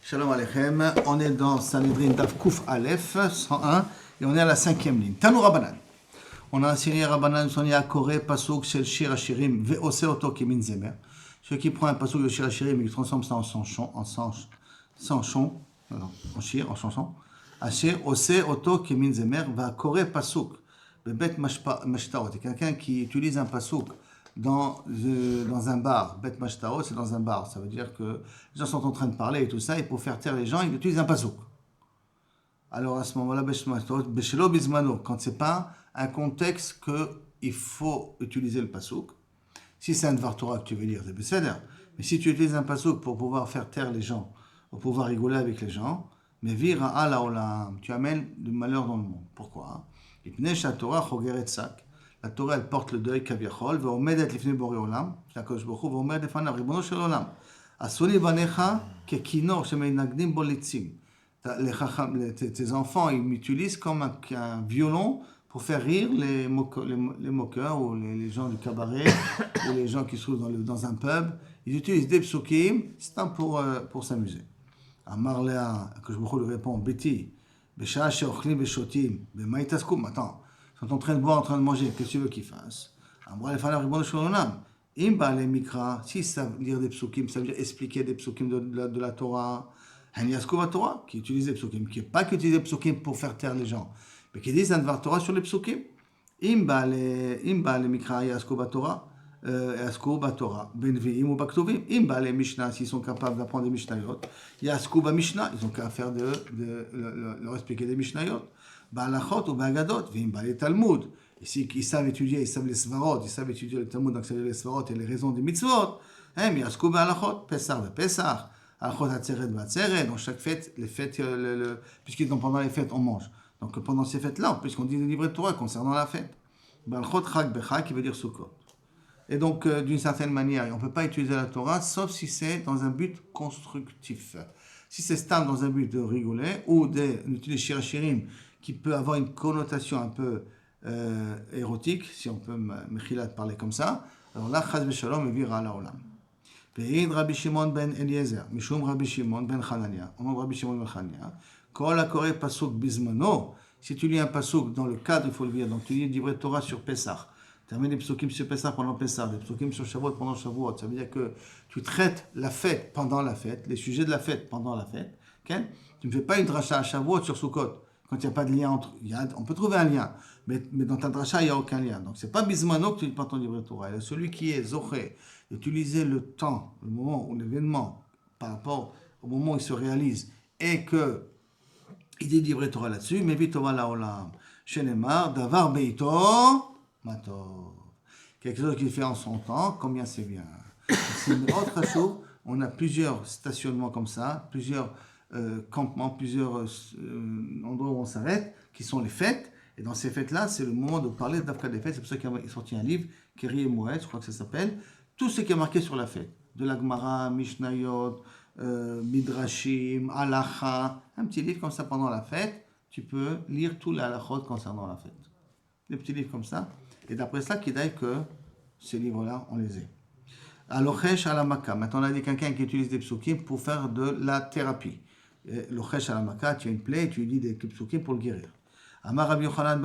Shalom Aleichem, on est dans Sanhedrin Daf Kuf Aleph 101 et on est à la 5e ligne. Tanu Rabbanan. On a enseigné Rabbanan Sonia Koré Pasuk Shel Shir Hashirim Ve'ose Oto Kemin Zemer. Celui qui prend un pasuk de Shir Hashirim et qui transforme ça en shir, en chanson. Asher Ose Oto Kemin Zemer va Koré Pasuk Bebet Mashtaot. C'est quelqu'un qui utilise un pasuk dans un bar. Bet Mashtao, c'est dans un bar. Ça veut dire que les gens sont en train de parler et tout ça, et pour faire taire les gens, ils utilisent un pasuk. Alors à ce moment-là, Beshelo Bismano, quand c'est pas un contexte qu'il faut utiliser le pasuk. Si c'est un Dvar Torah que tu veux lire, c'est Besséder. Mais si tu utilises un pasuk pour pouvoir faire taire les gens, pour pouvoir rigoler avec les gens, mais vira ala olam, tu amènes du malheur dans le monde. Pourquoi? La Torah, elle porte le deuil, kaviachol, ve'omedet lifnei borei olam, l'Akadosh Baruch Hu, ve'omer lefanav, ribono shel olam. Asuni banecha kekinor shemenagdim bo litzim. Tes enfants, ils m'utilisent comme un violon pour faire rire les moqueurs ou les gens du cabaret ou les gens qui se trouvent dans un pub. Ils utilisent des psukim, c'est un pour s'amuser. Amar Léa, Akadosh Baruch Hu lui répond, Beti, besha sheochlim beshotim, bema itaskum. Attends. Ils sont en train de boire, en train de manger, qu'est-ce que tu veux qu'ils fassent? S'ils savent lire des psukim, ça veut dire expliquer des psukim de la Torah, qui utilisent des psukim, qui n'est pas qu'utiliser des psukim pour faire taire les gens, mais qui disent un Dvar Torah sur les psukim. Imba le mikra yasku batorah, benviim ou baktuvim. Imba le mishnah, s'ils sont capables d'apprendre des mishnayot, yasku ba mishnah, ils ont qu'à faire leur expliquer des mishnayot. Ba'alachot ou ba'agadot, v'im ba'ale Talmud. Ici, ils savent étudier, ils savent les svarot, ils savent étudier le Talmud, donc c'est les svarot et les raisons des mitzvot. Yasku ba'alachot, Pesach ve'Pesach, alachot hatzeret ve'hatzeret. Dans chaque fête, les fêtes, puisqu'ils sont pendant les fêtes, on mange. Donc pendant ces fêtes-là, puisqu'on dit des livrets de Torah concernant la fête. Ba'alachot chag bechag, qui veut dire Sukkot. Et donc, d'une certaine manière, on ne peut pas utiliser la Torah, sauf si c'est dans un but constructif. Si c'est stable dans un but de rigoler, ou d'utiliser Shir Hashirim, qui peut avoir une connotation un peu érotique, si on peut Mechilat parler comme ça, alors là, Chaz v'Shalom vira ala olam. Ve'id Rabbi Shimon ben Eliezer, Mishum Rabbi Shimon ben Chanania, au nom de Rabbi Shimon ben Chanania, Kol HaKoreh Pasuk Bizmano, si tu lis un pasuk dans le cadre, il faut le lire, donc tu lis le livret de Torah sur Pesach, tu amènes des psukim sur Pesach pendant Pesach, des psukim sur Shavuot pendant Shavuot, ça veut dire que tu traites la fête pendant la fête, les sujets de la fête pendant la fête, okay? Tu ne fais pas une dracha à Shavuot sur Sukkot. Quand il n'y a pas de lien entre... on peut trouver un lien, mais dans ta dracha, il n'y a aucun lien. Donc, ce n'est pas Bismano que tu lis pas ton livre de Torah. Et celui qui est zoché, d'utiliser le temps, le moment ou l'événement, par rapport au moment où il se réalise, et qu'il dit livre de Torah là-dessus, mais vite Torah la olam, shenemar, davar beito, matov. Quelque chose qu'il fait en son temps, combien c'est bien. C'est une autre chose. On a plusieurs stationnements comme ça, plusieurs campements, plusieurs endroits où on s'arrête, qui sont les fêtes. Et dans ces fêtes-là, c'est le moment de parler d'Afka des fêtes. C'est pour ça qu'il est sorti un livre, Keri et Moed, je crois que ça s'appelle. Tout ce qui est marqué sur la fête. De la Gemara, Mishnayot, Midrashim, Halacha. Un petit livre comme ça pendant la fête. Tu peux lire tout les halachot concernant la fête. Des petits livres comme ça. Et d'après ça, qu'il dit que ces livres-là, on les ait. Alochesh alamaka. Maintenant, on a dit quelqu'un qui utilise des psukim pour faire de la thérapie. Lochesh alamaka, tu as une plaie, tu dis des psukim pour le guérir. Amar Rabbi Yochanan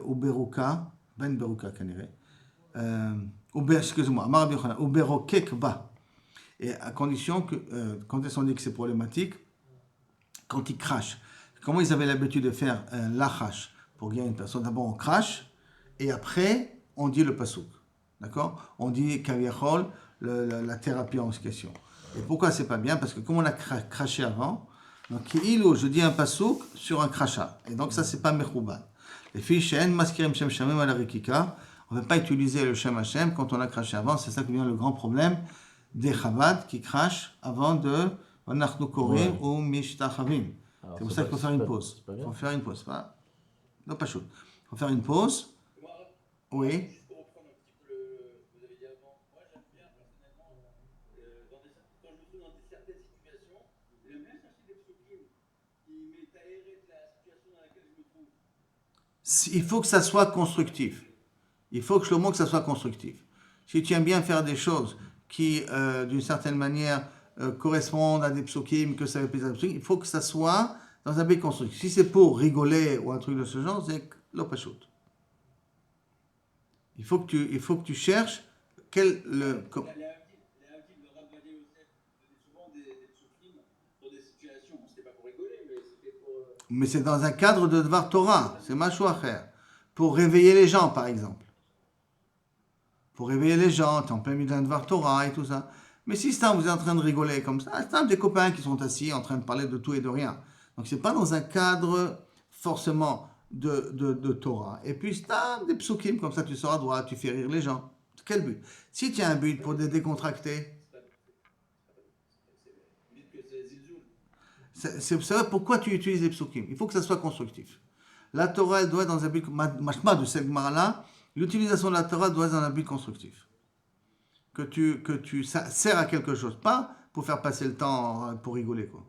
uberuka, ben beruka kanire. Excuse-moi, Amar Rabbi Yochanan uberokek ba. Et à condition que, quand ils ont dit que c'est problématique, quand ils crachent. Comment ils avaient l'habitude de faire un lachash pour guérir une personne? D'abord, on crache, et après, on dit le pasuk. D'accord? On dit kaviachol, la thérapie en question. Et pourquoi c'est pas bien? Parce que comme on a craché avant, donc je dis un pasuk sur un crachat. Et donc ça, c'est pas mechouban. Les filles, she'en maskirim shem shamim ala rikika, on ne peut pas utiliser le shem Hashem quand on a craché avant. C'est ça qui vient le grand problème des Chabad qui crachent avant de vanachnu korim ou mishtachavim. C'est pour ça qu'il faut faire une pause. Il faut faire une pause. Non, pas chaud. Il faut faire une pause. Oui. Il faut que ça soit constructif. Il faut que ça soit constructif. Si tu aimes bien faire des choses qui, d'une certaine manière, correspondent à des psukim, que ça fait plaisir à des psukim. Il faut que ça soit dans un but constructif. Si c'est pour rigoler ou un truc de ce genre, c'est l'opachut. Il faut que tu cherches quel le. Mais c'est dans un cadre de Dvar Torah, c'est machou à faire. Pour réveiller les gens, par exemple. Pour réveiller les gens, t'es en plein milieu d'un Dvar Torah et tout ça. Mais si vous êtes en train de rigoler comme ça, c'est des copains qui sont assis en train de parler de tout et de rien. Donc c'est pas dans un cadre forcément de Torah. Et puis c'est des psukim, comme ça tu sors à droite, tu fais rire les gens. Quel but? Si tu as un but pour décontracter, c'est ça pourquoi tu utilises les psukim. Il faut que ça soit constructif. La Torah, elle doit être dans un but, machma de cette Gemara-là, l'utilisation de la Torah doit être dans un but constructif. Ça sert à quelque chose, pas pour faire passer le temps, pour rigoler, quoi.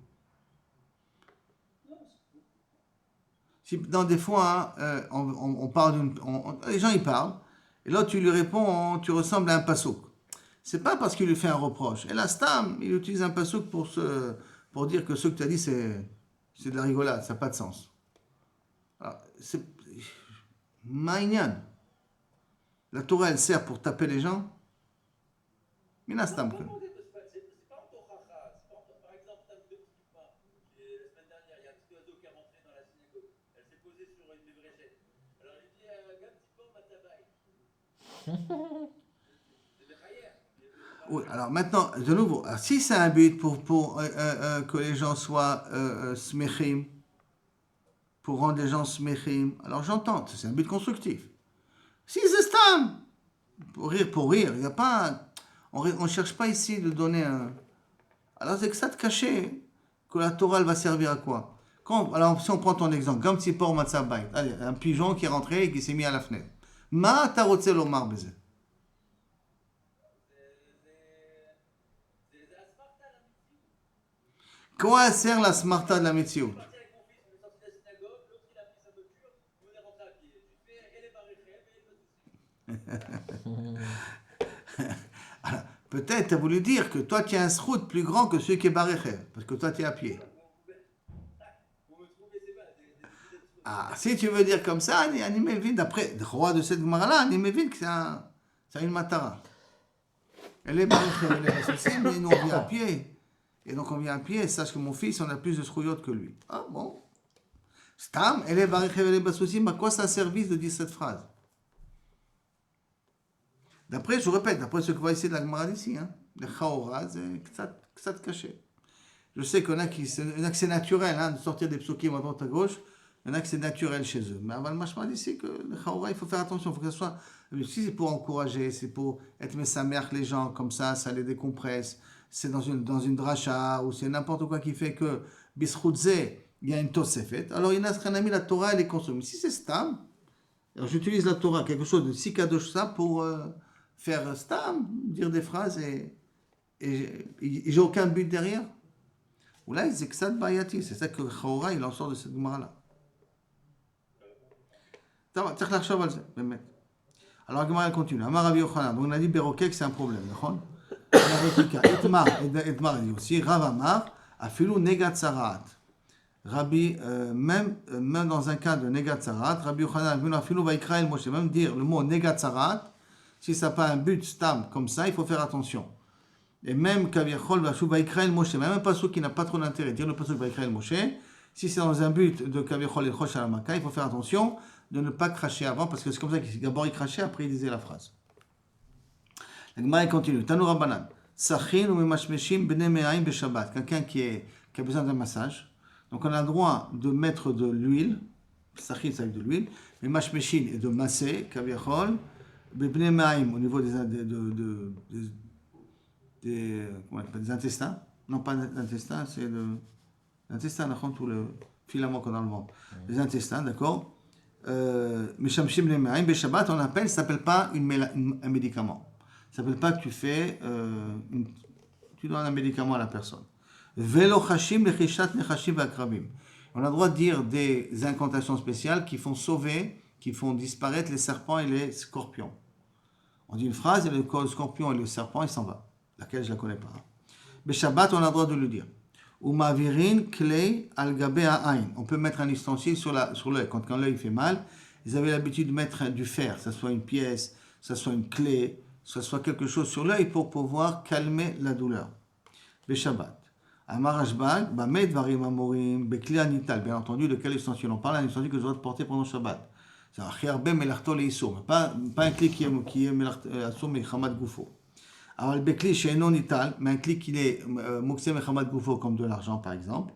Si, dans des fois, on parle les gens ils parlent, et là tu lui réponds, tu ressembles à un pasouk. C'est pas parce qu'il lui fait un reproche. Et là, Stam, il utilise un pasouk pour dire que ce que tu as dit, c'est de la rigolade, ça n'a pas de sens. Alors, c'est Maïnian. La Torah, elle sert pour taper les gens. Mina Stam. Oui, alors maintenant, de nouveau, si c'est un but pour que les gens soient smechim, pour rendre les gens smechim, alors j'entends, c'est un but constructif. Si c'est stam, pour rire, il n'y a pas, on ne cherche pas ici de donner un... Alors c'est que ça de cacher que la Torah elle va servir à quoi? Alors si on prend ton exemple, Gam Tzipor Matzabait, allez, un pigeon qui est rentré et qui s'est mis à la fenêtre. Ma tarotze lomar beze. Quoi sert la smarta de la Metsiout? Peut-être tu as voulu dire que toi tu as un srout plus grand que celui qui est barechev, parce que toi tu es à pied. Ah, si tu veux dire comme ça, Animelvin, d'après le roi de cette Gemara-là, Animelvin, que c'est une matara. Elle est barechev, elle est associée, mais nous on vient à pied. Et donc on vient à pied, sache que mon fils, on a plus de srouillottes que lui. Ah bon? Stam, elle est barechev, elle est bassousim, à quoi ça a servi de dire cette phrase? D'après, je répète, d'après ce que va essayer de la Gemara d'ici, hein, le chaora, c'est ça te caché. Je sais qu'il y en a qui c'est naturel, hein, de sortir des psukim à droite à gauche, il y en a que c'est naturel chez eux. Mais avant le machma d'ici, que le chaora, il faut faire attention, il faut que ce soit, si c'est pour encourager, c'est pour être messamerch les gens, comme ça les décompresse, c'est dans une dracha, ou c'est n'importe quoi qui fait que bisroutze, il y a une tosefet, alors il y en a ce qu'on a mis la Torah, elle est consommée. Si c'est stam, alors j'utilise la Torah, quelque chose de si kadosh ça pour faire stam, dire des phrases et j'ai aucun but derrière. Ou là, c'est que ça de bayati, c'est ça que le Chaora, il en sort de cette Gemara-là. Alors la Gemara continue. Amar Rabbi Yochanan, donc on a dit Berokek, c'est un problème, d'accord? Etmar, il dit aussi, Rav Amar, Afilu Negat Sarat. Rabbi, même dans un cas de Negat Sarat, Rabbi Yochanan, Afilu Vaikra El Moshe, même dire le mot Negat Sarat, si ça n'a pas un but stam comme ça, il faut faire attention. Et même Kaviachol Vaikra El Moshe, même un pasuk qui n'a pas trop d'intérêt, dire le pasuk Vaikra El Moshe, si c'est dans un but de Kaviachol El Chosh Alamaka, il faut faire attention de ne pas cracher avant, parce que c'est comme ça qu'il d'abord il crachait, après il disait la phrase. La Gemara continue. Tanu Rabbanan. Sachin ou Mimashmeshim Bnei Me'aim Beshabbat. Quelqu'un qui a besoin d'un massage. Donc on a le droit de mettre de l'huile. Sachin, c'est avec de l'huile. Mimashmeshin et de masser, Kaviachol. Bnei Me'aim, au niveau des intestins. Non, pas des intestins, c'est l'intestin, tout le filament qu'on a dans le ventre. Les intestins, d'accord? Mishamshim Bnei Me'aim Beshabbat, on appelle, ça ne s'appelle pas un médicament. Ça ne s'appelle pas que tu fais, tu donnes un médicament à la personne. Velo chashim lechishat nechashim v'akrabim. On a le droit de dire des incantations spéciales qui font sauver, qui font disparaître les serpents et les scorpions. On dit une phrase et le scorpion et le serpent, il s'en va. Laquelle je ne la connais pas. Shabbat, on a le droit de le dire. Ou mavirin klei al gabe ha'ain. On peut mettre un ustensile sur l'œil. Quand l'œil fait mal, ils avaient l'habitude de mettre du fer, que ce soit une pièce, que ce soit une clé, que ce soit quelque chose sur l'œil pour pouvoir calmer la douleur. Shabbat. Amar Rashbag, Bamed Varim Amorim, Bekli Anital. Bien entendu, de quel ustensile on parle? Un ustensile que je dois porter pendant Shabbat. C'est un Khirbe Melarto Leissour, pas un clé qui est Assour Mechamad Goufo. Alors le Bekli chez non Nital, mais un clé qui est Moksé Mechamad Goufo, comme de l'argent par exemple,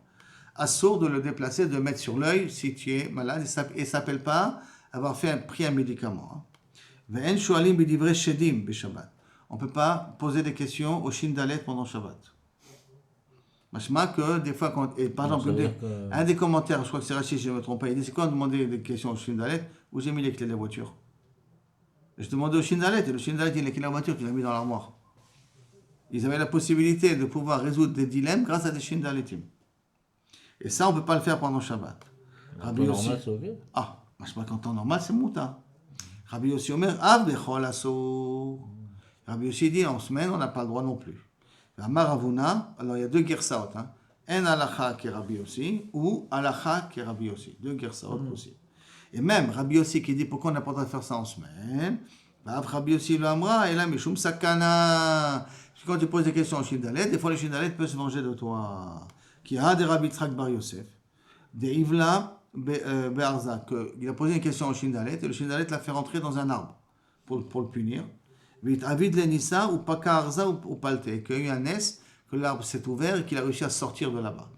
Assour de le déplacer, de le mettre sur l'œil si tu es malade, et ça ne s'appelle pas avoir pris un médicament. Ve'en Shoalim Bidivre Shedim Beshabbat. On ne peut pas poser des questions au Shindalet pendant Shabbat. Machma que des fois, par exemple, un des commentaires, je crois que c'est Rachid, si je ne me trompe pas, il dit c'est quand on demandait des questions au Shindalet, où j'ai mis les clés de la voiture. Et je demandais au Shindalet, et le Shindalet, il a les clés de la voiture, il l'a mis dans l'armoire. Ils avaient la possibilité de pouvoir résoudre des dilemmes grâce à des Shindaletim. Et ça, on ne peut pas le faire pendant Shabbat. Rabbi Yossi. Machma qu'en temps normal, c'est mouta. Rabbi Yossi Omer, Av bechol assour. Rabbi Yossi dit, en semaine, on n'a pas le droit non plus. Maravuna, alors il y a deux gersaot. Un halacha qui est Rabbi Yossi ou halacha qui est Rabbi Yossi. Deux gersaot possibles. Et même Rabbi Yossi qui dit pourquoi on n'a pas le droit de faire ça en semaine. Rabbi Yossi le amra et là mishum sakana. Quand tu poses des questions au Shindalet, des fois le Shindalet peut se venger de toi. Qui a des Rabbi Tzrak Bar Yosef, des Ivla Be'arza, il a posé une question au Shindalet et le Shindalet l'a fait rentrer dans un arbre pour le punir. Avid Lenissa ou Paka Arza ou Palte, qu'il y a eu un S, que l'arbre s'est ouvert et qu'il a réussi à sortir de là-bas.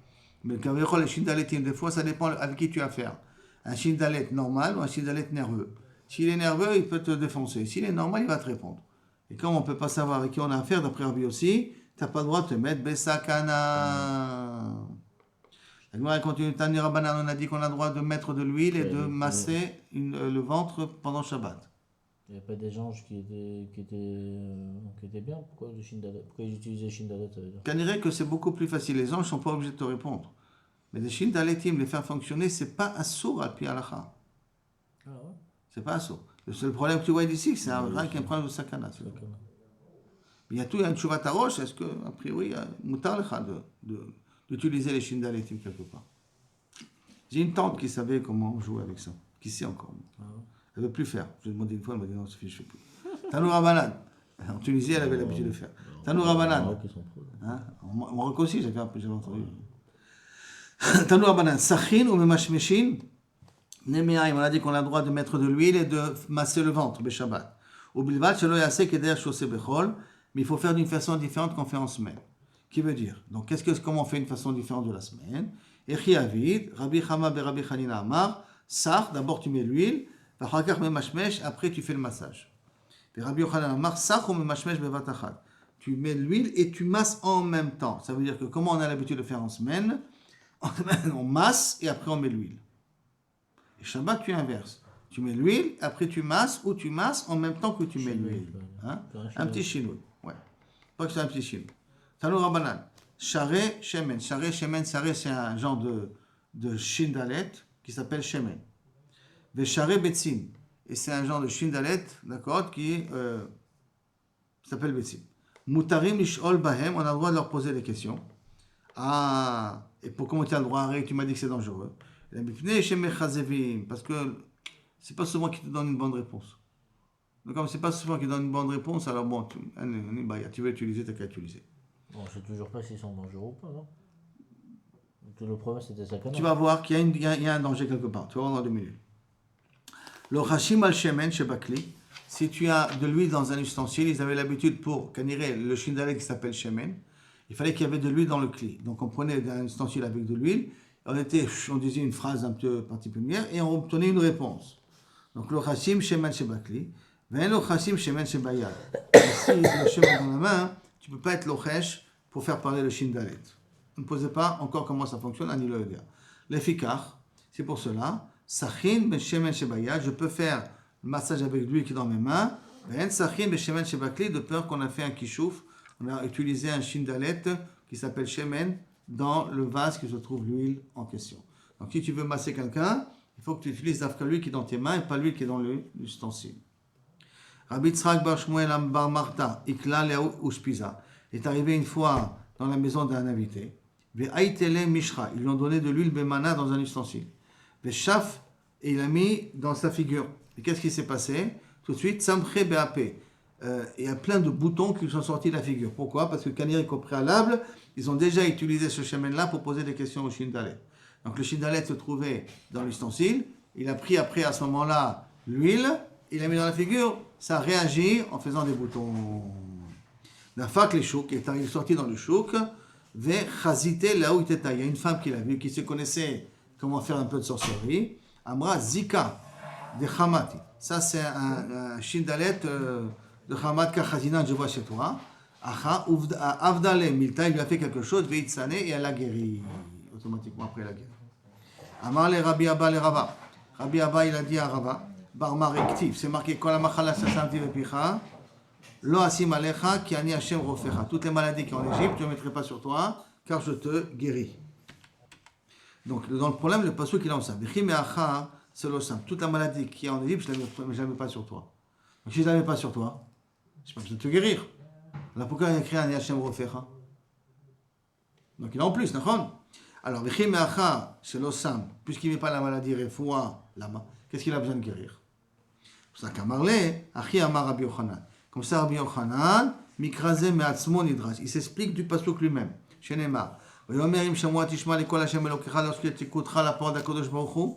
Mais quand les Shindaletim, des fois, ça dépend avec qui tu as affaire. Un Shindalet normal ou un Shindalet nerveux. S'il est nerveux, il peut te défoncer. S'il est normal, il va te répondre. Et comme on ne peut pas savoir avec qui on a affaire, d'après Rabbi aussi, tu n'as pas le droit de te mettre Besakana. La Gemara continue, Tani Rabbanan, on a dit qu'on a le droit de mettre de l'huile et de masser le ventre pendant Shabbat. Il n'y a pas des anges qui étaient bien. Pourquoi ils utilisaient Shindalet? Je dirais que c'est beaucoup plus facile. Les anges ne sont pas obligés de te répondre. Mais les Shindaletim, les faire fonctionner, ce n'est pas assour al pi halacha. Ah ouais? C'est pas assour. Le seul problème que tu vois d'ici, c'est un problème de sakana. Il y a tout, il y a une chouvat à roche. Est-ce que, a priori, il y a moutar lecha d'utiliser les Shindaletim quelque part? J'ai une tante qui savait comment jouer avec ça. Qui sait encore. Ah ouais. Elle ne veut plus faire. Je lui ai demandé une fois, elle m'a dit non, Sophie, je ne fais plus. Tanour Abanan. En Tunisie, elle avait l'habitude de faire. Tanour Abanan. En Maroc aussi, j'avais entendu. Tanour Abanan. Sachin ou Memashmeshin. Nemeaim, on a dit qu'on a le droit de mettre de l'huile et de masser le ventre, Beshabbat. Ou Bilvat, Shelo Yasek et Der Shosé Bechol. Mais il faut faire d'une façon différente qu'on fait en semaine. Qui veut dire? Donc, comment on fait une façon différente de la semaine? Echi Avid, Rabbi Chama Rabbi Chanina Amar. Sach, d'abord tu mets l'huile. Après tu fais le massage. Tu mets l'huile et tu masses en même temps. Ça veut dire que comment on a l'habitude de faire en semaine, on masse et après on met l'huile. Et Shabbat tu inverses. Tu mets l'huile, après tu masses ou tu masses en même temps que tu mets l'huile. Un petit chinois. Ouais. Pas que c'est un petit chinois. Tanour Rabbanan. Charé shemen. Charé shemen, c'est un genre de shindalet qui s'appelle shemen. Veshare Betsim. Et c'est un genre de Shindalet, d'accord, qui s'appelle Betsim. Mutarim Lishol Bahem, on a le droit de leur poser des questions. Ah, et pour comment tu as le droit, tu m'as dit que c'est dangereux. Parce que c'est pas souvent qu'ils te donnent une bonne réponse. Donc, comme c'est pas souvent qu'ils donnent une bonne réponse, alors bon, tu veux utiliser, tu n'as qu'à utiliser. Bon, je ne sais toujours pas s'ils sont dangereux ou pas, non? Le problème, c'était ça. Tu vas voir qu'il y a un danger quelque part. Tu vas voir dans 2 minutes. Le Hashim al-Shemen chez Bakli, si tu as de l'huile dans un ustensile, ils avaient l'habitude pour caniré le Shindalet qui s'appelle Shemen, il fallait qu'il y avait de l'huile dans le cli. Donc on prenait un ustensile avec de l'huile, on disait une phrase un peu particulière et on obtenait une réponse. Donc le Hashim Shemen chez Bakli, mais le Hashim Shemen chez Bayad. Si le Shemen dans la main, tu ne peux pas être l'Ochesh pour faire parler le Shindalet. Ne posez pas encore comment ça fonctionne, Ani le dire. L'effikar, c'est pour cela. Sachin ben shemen shebayad, je peux faire le massage avec l'huile qui est dans mes mains. Ben sachin ben shemen shebakli, de peur qu'on a fait un kishouf, on a utilisé un shindalet qui s'appelle shemen dans le vase qui se trouve l'huile en question. Donc si tu veux masser quelqu'un, il faut que tu utilises d'afka l'huile qui est dans tes mains et pas l'huile qui est dans l'ustensile. Rabbi Tzrak bar Shmuel bar Marta, ikla le'u ushpiza. Est arrivé une fois dans la maison d'un invité. Ve'aitele mishra, ils lui ont donné de l'huile bemana dans un ustensile. Ve'shaf, et il a mis dans sa figure. Et qu'est-ce qui s'est passé? Tout de suite, samche be'ape. Il y a plein de boutons qui sont sortis de la figure. Pourquoi? Parce que Kanir, au préalable, ils ont déjà utilisé ce chemin-là pour poser des questions au Shindalet. Donc le Shindalet se trouvait dans l'ustensile. Il a pris après, à ce moment-là, l'huile. Il a mis dans la figure. Ça réagit en faisant des boutons. La fak les chouk est sorti dans le chouk. Ve chazite là où il était. Il y a une femme qui l'a vu, qui se connaissait comment faire un peu de sorcellerie. Amra zika de chamati. Ça, c'est un Shindalet de Hamad Kachazina, je vois chez toi. Avdale Milta, il lui a fait quelque chose, Veitsane, et elle a guéri. Automatiquement après la guerre. Amar le Rabbi Abba le Rava. Rabbi Abba, il a dit à Rava, Barma rectif, c'est marqué, Kol Amachala Sasanti Vepicha, Lo Asim Alecha, Ki Ani Hashem Rofecha. Toutes les maladies qui sont en Égypte, je ne mettrai pas sur toi, car je te guéris. Donc, dans le problème, le pasuk, il est en ça. Bechim et Acha, c'est l'osam. Toute la maladie qui est en Égypte, je ne la mets pas sur toi. Donc, si je ne la mets pas sur toi, je n'ai pas besoin de te guérir. Alors pourquoi il a écrit un Yachem Rofecha? Donc il a en plus, d'accord? Alors, Bechim Meacha, c'est l'Ossam, puisqu'il ne met pas la maladie Refoua, qu'est-ce qu'il a besoin de guérir? C'est pour ça qu'Amarle, Achi Amar Rabbi Yochanan. Comme ça, Rabbi Yochanan, Mikraze Meatzmo Nidrash. Il s'explique du pasuk lui-même. Chez Neymar. Yomer im Shamua Tishma Lekol Hashem Elokecha, lorsque tu écouteras la parole d'Akadosh Baruch Hu.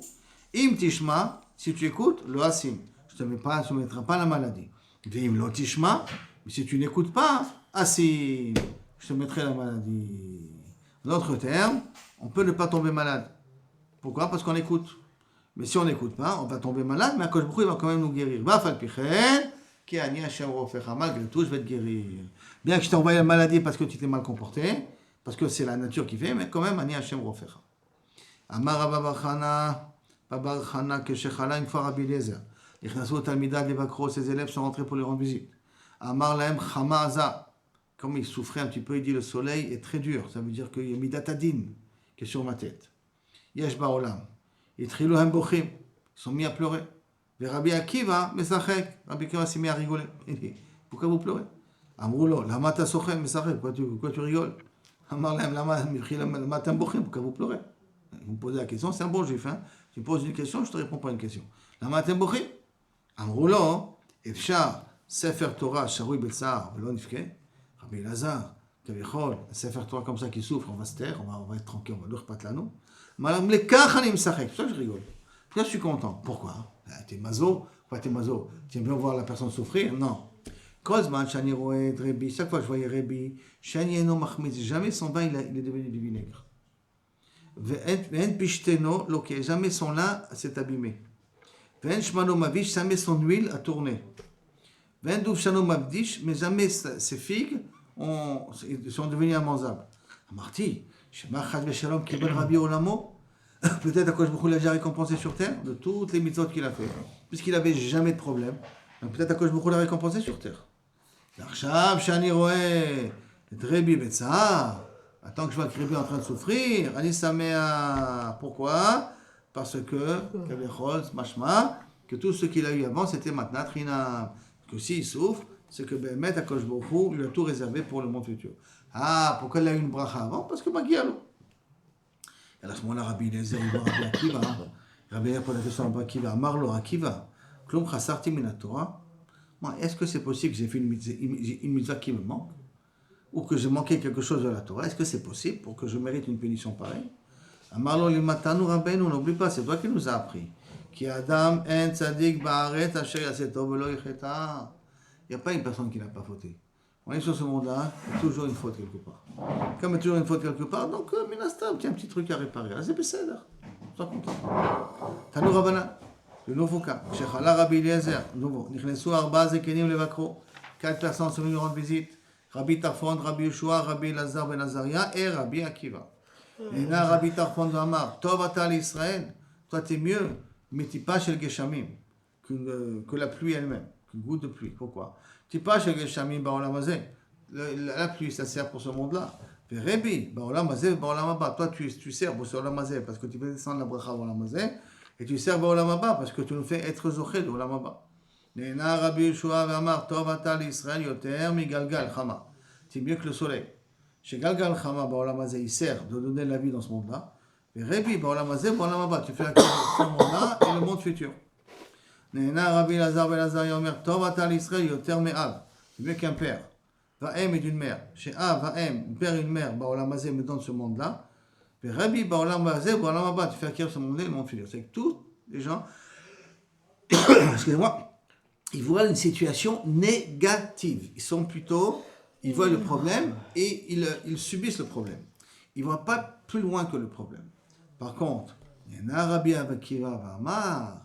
Im Tishma, si tu écoutes, le Asim. Je ne te mettrai pas la maladie. Vim lo Tishma. Mais si tu n'écoutes pas, Asim, je te mettrai la maladie. En d'autres termes, on peut ne pas tomber malade. Pourquoi? Parce qu'on écoute. Mais si on n'écoute pas, on va tomber malade, mais Akadosh Baruch Hu, il va quand même nous guérir. Ki ani Hashem rofecha, malgré tout, je vais te guérir. Bien que je t'ai envoyé la maladie parce que tu t'es mal comporté, parce que c'est la nature qui fait, mais quand même, ani Hashem rofecha. Amar Rabba Bar Chana, que Shechala, une fois Rabbi Eliezer. Ichnasu Talmidad Levakro, ses élèves sont rentrés pour lui rendre visite. Amar Lahem Chama Aza. Comme il souffrait un petit peu, il dit le soleil est très dur. Ça veut dire qu'il y a Midatadin qui est sur ma tête. Yesh Baolam. Itrilu Hem Bochim. Ils sont mis à pleurer. Et Rabbi Akiva, Mesachek. Rabbi Akiva s'est mis à rigoler. Il dit, pourquoi vous pleurez? Amroulo, Lama ta sochem, Mesachek. Pourquoi tu rigoles? Amar Lahem, Lama ta Bochim. Pourquoi vous pleurez? Vous me posez la question, c'est un bon juif. Hein? Tu me poses une question, je te réponds pas à une question. Lama ta Bochim. Amroulo, Efshar, Sefer Torah, Sharoui Betsar, Velon Ifke. Rabbi Elazar, Kavichol, Sefer Torah comme ça qui souffre, on va se taire, on va être tranquille, on va leur pas l'anneau. Malam le Kachani Mesachek. C'est pour ça que je rigole. Là, je suis content. Pourquoi? T'es mazo. Pourquoi t'es mazo? Tu aimes bien voir la personne souffrir? Non. Kozman, Shani Roed, Rebi, chaque fois que je voyais Rebi, Shani Eno Mahmiz, jamais son vin il est devenu du vinaigre. Ve'en Pishteno, Loke, jamais son lin s'est abîmé. Ve'en Shmano Mavish, jamais son huile a tourné. Ve'en Douf Shano Mavdish, mais jamais ses figues sont devenues immangeables. Amarti, Shema Chad Veshalom, Kibel Rabbi Olamo. Peut-être à quoi je me l'a déjà récompensé sur terre de toutes les mitzvot qu'il a fait, puisqu'il n'avait jamais de problème. Donc peut-être à quoi je me l'a récompensé sur terre. L'archab, Shani Roé, Rebi Betsa. Attends que je vois que Rebi est en train de souffrir. Ani Samea. Pourquoi? Parce que, Kavechol, Mashma, que tout ce qu'il a eu avant, c'était Matnat Rina. Que s'il souffre, c'est que Behemet, Akadosh Baruch Hu, il a tout réservé pour le monde futur. Ah, pourquoi il a eu une bracha avant? Parce que Magialo. Et à ce moment-là, Rabbi Eliezer, il va Rabbi Akiva. Rabbi Eliezer pose la question à Rabbi Akiva. Marlo Akiva, Klum Chasarti Min Torah. Est-ce que c'est possible que j'ai fait une mitzvah qui me manque? Ou que j'ai manqué quelque chose de la Torah? Est-ce que c'est possible pour que je mérite une punition pareille? Marlo Limatanu Rabbeinu, n'oublie pas, c'est toi qui nous as appris. Ki Adam en Tzadik Ba'aret Asher Yaseto Velo Yicheta. Il n'y a pas une personne qui n'a pas fauté. On est sur ce monde-là, il y a toujours une faute quelque part. Comme il y a toujours une faute quelque part, donc, Minastam, tiens, un petit truc à réparer. Là, c'est Besséder. Sois content. Tanou Rabana, le nouveau cas. Shechala Rabbi Eliezer, nouveau. Nichnesu Arba Zekenim Levakro. 4 personnes sont venues rendre visite. Rabbi Tarfon, Rabbi Yeshua, Rabbi Elazar ben Azaria et Rabbi Akiva. Et là, Rabbi Tarfon de Amar, Tov Atal Israël, toi t'es mieux, Mitipa Shel Geshamim, que la pluie elle-même, qu'une goutte de pluie. Pourquoi? Tipa Shel Geshamim Baolam Hazeh. La pluie, ça sert pour ce monde-là. Et Rebi, Baolam Hazeh, Baolam Haba. Toi, tu sers pour ce Olam Hazeh parce que tu fais descendre la bracha Baolam Hazeh, et tu sers Baolam Haba parce que tu nous fais être zoché de Olam Haba. Nena Rabbi Yeshua Amar, Tov Atal Israël Yoter Migalgal Chama. C'est mieux que le soleil. Shegalgal Chama Baolam Hazeh, il sert de donner la vie dans ce monde-là. Et Rabbi Baolam Hazeh, Baolam Haba, tu fais la cause de ce monde-là et le monde futur. Nehena Rabbi Lazar Ben Lazar Yomer, Tov Atal Israël, Yoter Me'av, c'est mieux qu'un père. Va'em est d'une mère. Chez A, Va'em, un père et une mère, Baolam Hazeh me donne ce monde-là. Et Rabbi Baolam Hazeh, Baolam Haba, tu fais acquérir ce monde-là et le monde futur. C'est que tous les gens, excusez-moi, ils voient une situation négative. Ils sont plutôt, ils voient le problème et ils subissent le problème. Ils ne voient pas plus loin que le problème. Par contre, il y en a Rabbi Akiva Amar,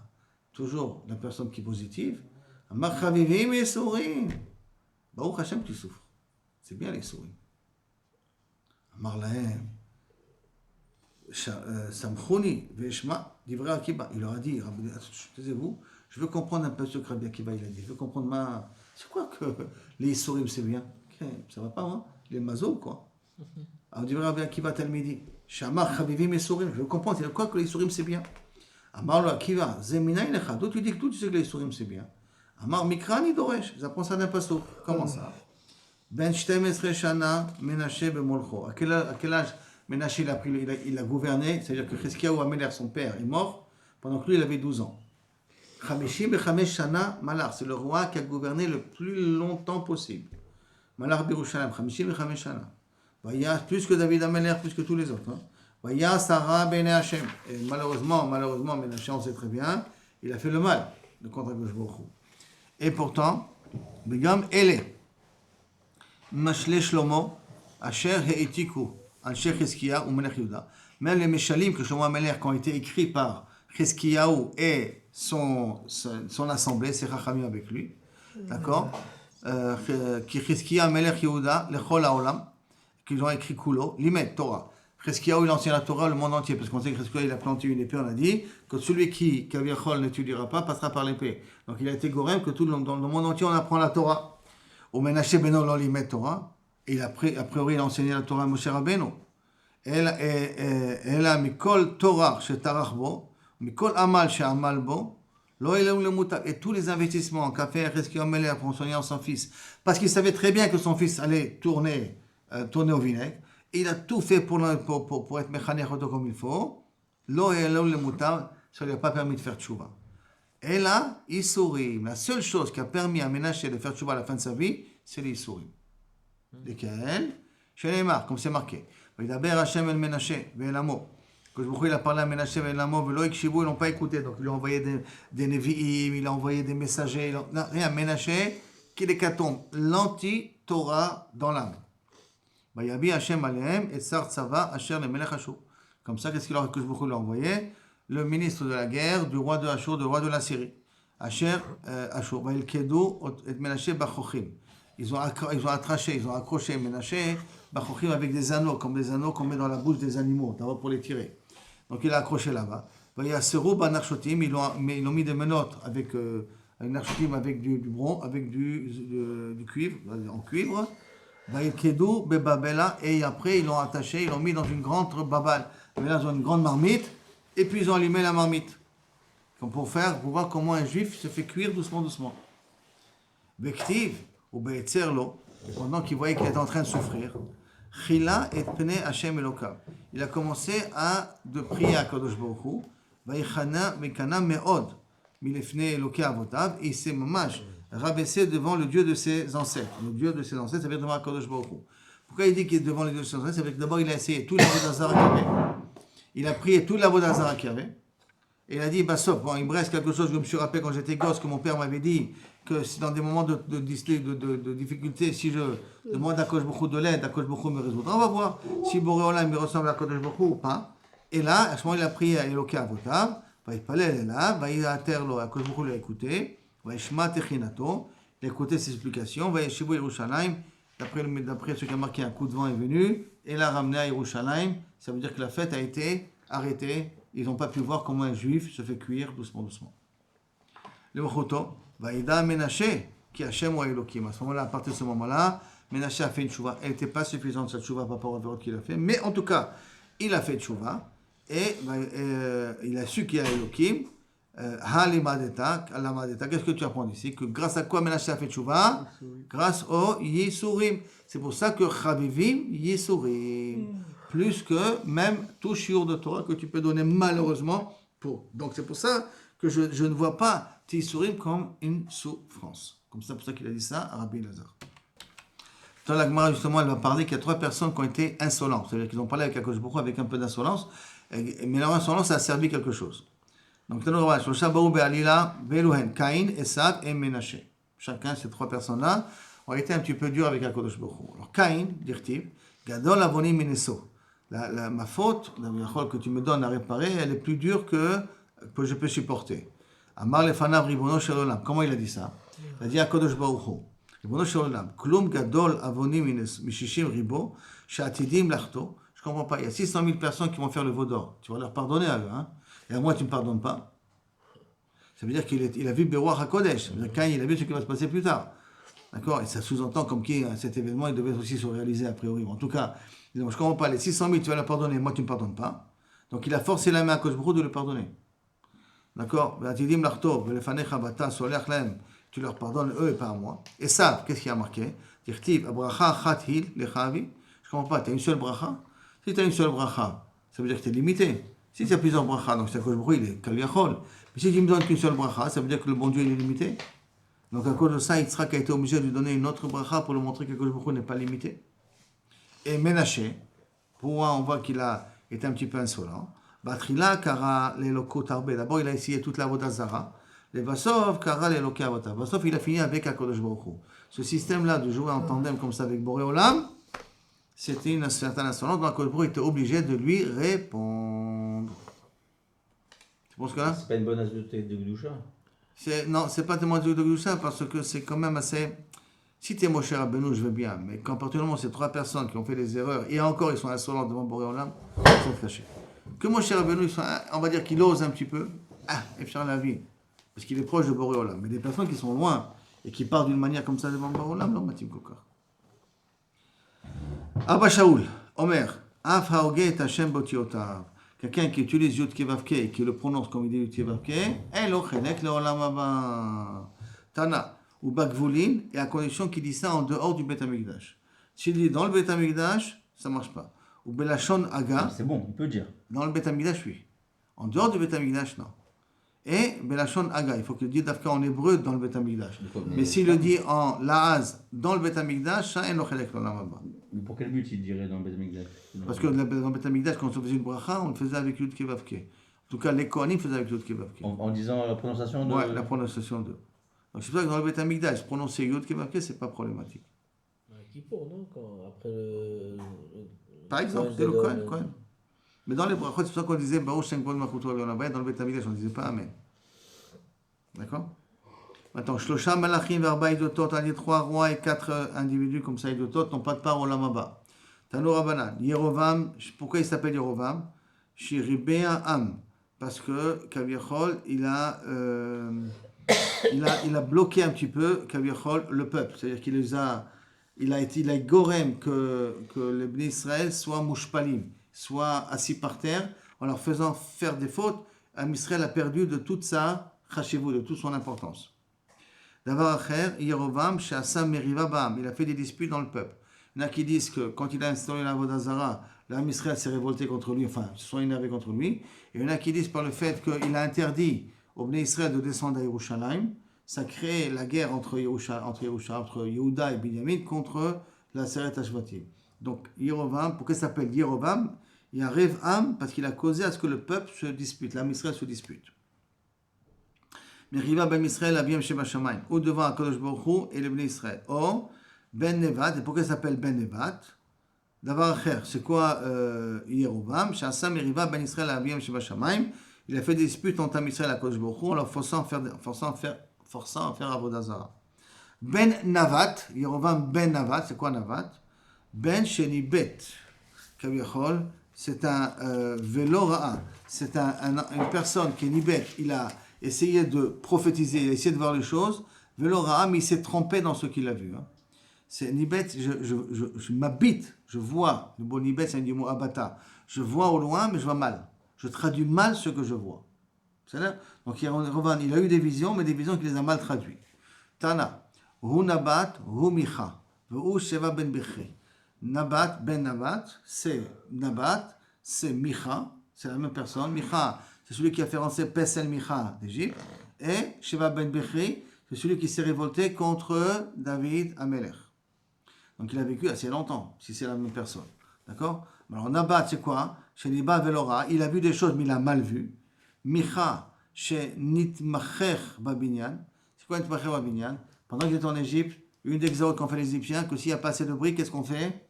toujours la personne qui est positive, Amar Chavivim et Sourim. Baruch Hashem, tu souffres. C'est bien les Sourim. Amar Lahem, Samchouni, Veshma, Divrei Akiba. Il leur a dit, taisez-vous, je veux comprendre un peu ce que Rabbi Akiva il a dit. Je veux comprendre c'est quoi que les Sourim c'est bien? Ça va pas, hein? Les mazos, quoi. Alors, Divrei Rabbi Akiva Talmidi, Shamar Chavivim et Sourim. Je veux comprendre, c'est quoi que les Sourim c'est bien? Amar lo Akiva, Zemina Ilecha. D'où tu dis que tout, tu sais que les Sourim c'est bien. Amar Mikrani Doresh. Ils apprennent ça d'un passo. Comment ça? Ben Shtemesre Shana Menashe Bemolcho. À quel âge Menashe il a gouverné? C'est-à-dire que Chizkiyahu Améler, son père, est mort pendant que lui il avait 12 ans. Chameshim Bechamesh Shana Malar. C'est le roi qui a gouverné le plus longtemps possible. Malar Birushalayim. Chameshim Bechamesh Shana. Plus que David Améler, plus que tous les autres. Vaya Sarah Ben Hashem. Et malheureusement, Menashe, on sait très bien, il a fait le mal, le contre Akadosh Baruch Hu. Et pourtant, Begam Ele, Mashle Shlomo, Asher Heitiku, Anshe Chizkiyahu ou Melech Yehuda. Même les Meshalim que Shlomo Améler, qui ont été écrits par Chizkiyahu et son assemblée, c'est Chachamim avec lui, d'accord, qui Chizkiyahu Melech Yehuda, Lechol Haolam, qu'ils ont écrit Kulo, Limet Torah. Chizkiyahu, il enseigne la Torah le monde entier, parce qu'on sait que Chizkiyahu, il a planté une épée, on a dit que celui qui Kaviachol n'étudiera pas, passera par l'épée. Donc il a été gorem que dans le monde entier, on apprend la Torah. Au Menashe Beno lo limet Torah, a priori, il a enseigné la Torah à Moshe Rabbeinu. Ela mikol Torah shetarach bo, mikol amal she'amal bo, lo eleu lemutak. Et tous les investissements qu'a fait Chizkiyahu Améler pour enseigner son fils, parce qu'il savait très bien que son fils allait tourner au vinaigre, il a tout fait pour être méchanech comme il faut. Lo eleu lemutak, ça ne lui a pas permis de faire tchouva. Et là, Issourim, la seule chose qui a permis à Menashe de faire tchouva à la fin de sa vie, c'est les Issourim. Lesquels? Chez les marques, comme c'est marqué. Vidaber Hashem el Menashe, ve'elamo. Que il a parlé à Menashe ve'elamo, ve'lo ikshivu, ils n'ont pas écouté. Donc il lui a envoyé des Nevi'im, il a envoyé des messagers. Non, rien, Menashe, qui est l'hécatombe, l'anti-Torah dans l'âme. Vayabi Hashem alehem, et sar tzava, asher le melech Ashur. Comme ça, qu'est-ce qu'il a envoyé? Le ministre de la guerre, du roi de Ashur, du roi de la Syrie. Asher Ashur. Vaïl Kedou et Menashe Bachochim. Ils ont accroché Menashe Bachochim avec des anneaux, comme des anneaux qu'on met dans la bouche des animaux, d'abord pour les tirer. Donc il a accroché là-bas. Vaïl Aserou Banarchotim, ils ont mis des menottes avec Narchotim avec du bronze, avec du cuivre, en cuivre. Vaïl Kedou Bebabela, et après ils l'ont attaché, ils l'ont mis dans une grande babale. Mais là, ils ont une grande marmite. Et puis ils ont allumé la marmite. Pour voir comment un juif se fait cuire doucement. Bektiv, ou Be'etzerlo, pendant qu'il voyait qu'il était en train de souffrir, Chila et Pene Hashem Elokav. Il a commencé de prier à Kadosh Baruch Hu, Vaïchana Mekana Me'od, Milefne Eloke Avotav, et il s'est mamash rabaissé devant le Dieu de ses ancêtres. Le Dieu de ses ancêtres, ça veut dire devant Kadosh Baruch Hu. Pourquoi il dit qu'il est devant le Dieu de ses ancêtres? Ça veut dire que d'abord il a essayé tout l'Avodazara qu'il y avait. Il a prié tout l'Avodazara qu'il y avait. Et il a dit, il me reste quelque chose que je me suis rappelé quand j'étais gosse, que mon père m'avait dit, que si dans des moments de difficulté, si je demande à Kadosh Baruch Hu de l'aide, à Kadosh Baruch Hu me résoudra. On va voir si Boré Olam me ressemble à Kadosh Baruch Hu ou pas. Et là, à ce moment, il a prié à Eloke Avotav, il parlait là, il a terlo, à Kadosh Baruch Hu l'a écouté, il a écouté ses explications, il a Shibu Yerushalayim, d'après ce qui a marqué, un coup de vent est venu, et l'a ramené à Yerushalayim. Ça veut dire que la fête a été arrêtée. Ils n'ont pas pu voir comment un juif se fait cuire doucement. Le Mochoto, Vaïda Menashe, qui Hashem ou Elohim. À ce moment-là, à partir de ce moment-là, Menashe a fait une tchouva. Elle n'était pas suffisante, cette tchouva, par rapport à l'autre qu'il a fait. Mais en tout cas, il a fait tchouva. Et il a su qu'il y a Elohim. Qu'est-ce que tu apprends ici? Que grâce à quoi Ménaché a fait tchouva? Grâce au Yisurim. C'est pour ça que Chavivim Yisurim. Plus que même tout shiur de Torah que tu peux donner malheureusement pour. Donc c'est pour ça que je ne vois pas Yisurim comme une souffrance. Comme c'est pour ça qu'il a dit ça à Rabbi Elazar. Dans la Gemara, justement, elle va parler qu'il y a 3 personnes qui ont été insolentes. C'est-à-dire qu'ils ont parlé avec Akadosh Baruch Hu avec un peu d'insolence, mais leur insolence a servi quelque chose. Donc, Caïn, Esav et Ménaché. Chacun, ces 3 personnes-là, ont été un petit peu durs avec Akadosh Baruch Hu. Alors, Caïn, dit-il, Gadol Avonim Mineso. Ma faute, que tu me donnes à réparer, elle est plus dure que je peux supporter. Amar lefanav ribono shel olam. Comment il a dit ça? Il a dit Akadosh Baruch Hu. Ribono shel olam. Klum gadol avonim mishishim ribo she'atidim lachto. Je comprends pas. Il y a 600 000 personnes qui vont faire le veau d'or. Tu vas leur pardonner à eux, hein? Et à moi, tu ne me pardonnes pas. Ça veut dire qu'il a vu Beruach HaKodesh. Ça veut dire qu'il a vu ce qui va se passer plus tard. D'accord? Et ça sous-entend comme qui cet événement, il devait aussi se réaliser a priori. En tout cas, je ne comprends pas. Les 600 000, tu vas leur pardonner. Moi, tu ne me pardonnes pas. Donc, il a forcé la main à Akadosh Baruch Hu de le pardonner. D'accord? Tu leur pardonnes eux et pas à moi. Et ça, qu'est-ce qui a marqué? Je ne comprends pas. Tu as une seule bracha? Si tu as une seule bracha, ça veut dire que tu es limité. Si tu as plusieurs brachas, donc c'est Akadosh Baruch Hu, il est Kaliachol. Mais si tu me donnes qu'une seule bracha, ça veut dire que le bon Dieu il est limité. Donc à cause de ça, Yitzhak a été obligé de lui donner une autre bracha pour lui montrer que Akadosh Baruch Hu n'est pas limité. Et Ménaché, pour moi, on voit qu'il a été un petit peu insolent. Batrila kara l'eloko tarbe. D'abord, il a essayé toute la avodah zara. Les Vasov kara l'eloké avodah. Vasov, il a fini avec Akadosh Baruch Hu. Ce système-là de jouer en tandem comme ça avec Boré Olam, c'était une certaine insolence. Donc Akadosh Baruch Hu était obligé de lui répondre. Tu penses que là? C'est pas une bonne astuce de Gdusha. Non, c'est pas tellement de Gdusha parce que c'est quand même assez. Si tu es Moshe Rabbeinu, je veux bien, mais quand particulièrement c'est 3 personnes qui ont fait des erreurs et encore ils sont insolents devant Boré Olam, ils sont cachés. Que Moshe Rabbeinu, on va dire qu'il ose un petit peu, et faire la vie, parce qu'il est proche de Boré Olam. Mais des personnes qui sont loin et qui parlent d'une manière comme ça devant Boré Olam, non, Matim Kokar. Abba Shaoul, Omer, Af haoge et Hashem botiotav. Quelqu'un qui utilise Yud Kevavke et qui le prononce comme il dit Yud Kevavke, Elo chelek le olam haba. Tana, ou Bagvulin, et à condition qu'il dit ça en dehors du Beth Amikdash. S'il dit dans le Beth Amikdash, ça ne marche pas. Ou Belashon Aga. C'est bon, il peut dire. Dans le Beth Amikdash, oui. En dehors du Beth Amikdash, non. Et Belashon Aga, il faut qu'il le dise d'Afka en hébreu dans le Beth Amikdash. Mais s'il le dit en Laaz dans le Beth Amikdash, ça, Elo chelek le olam haba. Mais pour quel but il dirait dans le Beth Amikdash? Parce que dans le Beth Amikdash, quand on faisait une bracha, on le faisait avec Yud Kevavke. En tout cas, les Kohanim faisaient avec Yud Kevavke. En disant la prononciation de... Ouais, la prononciation de. Donc c'est pour ça que dans le Beth Amikdash, prononcer Yud Kevavke, c'est pas problématique. Qui pour, non? Après Par exemple, c'était le Kohen. Mais dans les brachot, c'est pour ça qu'on disait Baruch Shem Kol Malchuto Le'olam Va'ed. Dans le Beth Amikdash, on ne disait pas Amen. D'accord? Maintenant, Shlosha Malachim Ve'arba Idotot, on a dit 3 rois et 4 individus comme ça, Idotot, n'ont pas de part au Olam Haba. Tano Rabbanan, Yerovam, pourquoi il s'appelle Yerovam? Shiribea Am, parce que Kaviachol, il a bloqué un petit peu Kaviachol le peuple, c'est-à-dire qu'il a gorem que les Bnei Israël soient mouchpalim, soient assis par terre, en leur faisant faire des fautes. Am Israël a perdu de toute sa chashivut, de toute son importance. Davar acher, Yerovam, She'asa Meriva Ba'am, il a fait des disputes dans le peuple. Il y en a qui disent que quand il a instauré la Avodah Zara, l'Am Israël s'est révolté contre lui, enfin, se sont énervés contre lui. Et il y en a qui disent par le fait qu'il a interdit au Bnei Israël de descendre à Yerushalayim, ça crée la guerre entre Yehuda et Binyamin contre la Seret Hashvatim. Donc, Yerovam, pourquoi il s'appelle Yerovam? Il y a Rev-Am parce qu'il a causé à ce que le peuple se dispute, l'Am Israël se dispute. Meriva ben Israël Abiyam Sheba Shamayim, ou devant Akadosh Baruch Hu et le Bnei Israël. Or, Ben Nevat, et pourquoi il s'appelle Ben Nevat? D'avoir acher, c'est quoi Yerovam? Shasa Meriva ben Israël Abiyam Sheba Shamayim, il a fait des disputes entre Am Israël et Akadosh Baruch Hu en leur forçant à faire Avodah Zara. Ben Navat, Yerovam Ben Navat, c'est quoi Navat? Ben Sheni Bet, Kaviachol, c'est un Velora'a, c'est une personne qui est Nibet, il a essayé de prophétiser, il a essayé de voir les choses, Velora'a, mais il s'est trompé dans ce qu'il a vu. Hein. C'est Nibet, je m'habite, je vois, le mot Nibet c'est un mot abata, je vois au loin, mais je vois mal. Je traduis mal ce que je vois. C'est-à-dire, donc Rovan, il a eu des visions, mais des visions qu'il les a mal traduites. Tana, Hu Nabat, Hu Micha, Hu Sheva ben Bichri. Nabat ben Nabat, c'est Micha, c'est la même personne. Micha, c'est celui qui a fait rentrer Pesel Micha d'Égypte. Et Sheva ben Bichri, c'est celui qui s'est révolté contre David Amelech. Donc il a vécu assez longtemps, si c'est la même personne. D'accord? Alors Nabat, c'est quoi? Chez Niba Velora, il a vu des choses, mais il a mal vu. Micha, chez Nitmacher Babinyan. C'est quoi Nitmacher Babinyan? Pendant qu'il était en Égypte, une des exodes qu'ont fait les Égyptiens, que s'il n'y a pas assez de briques, qu'est-ce qu'on fait?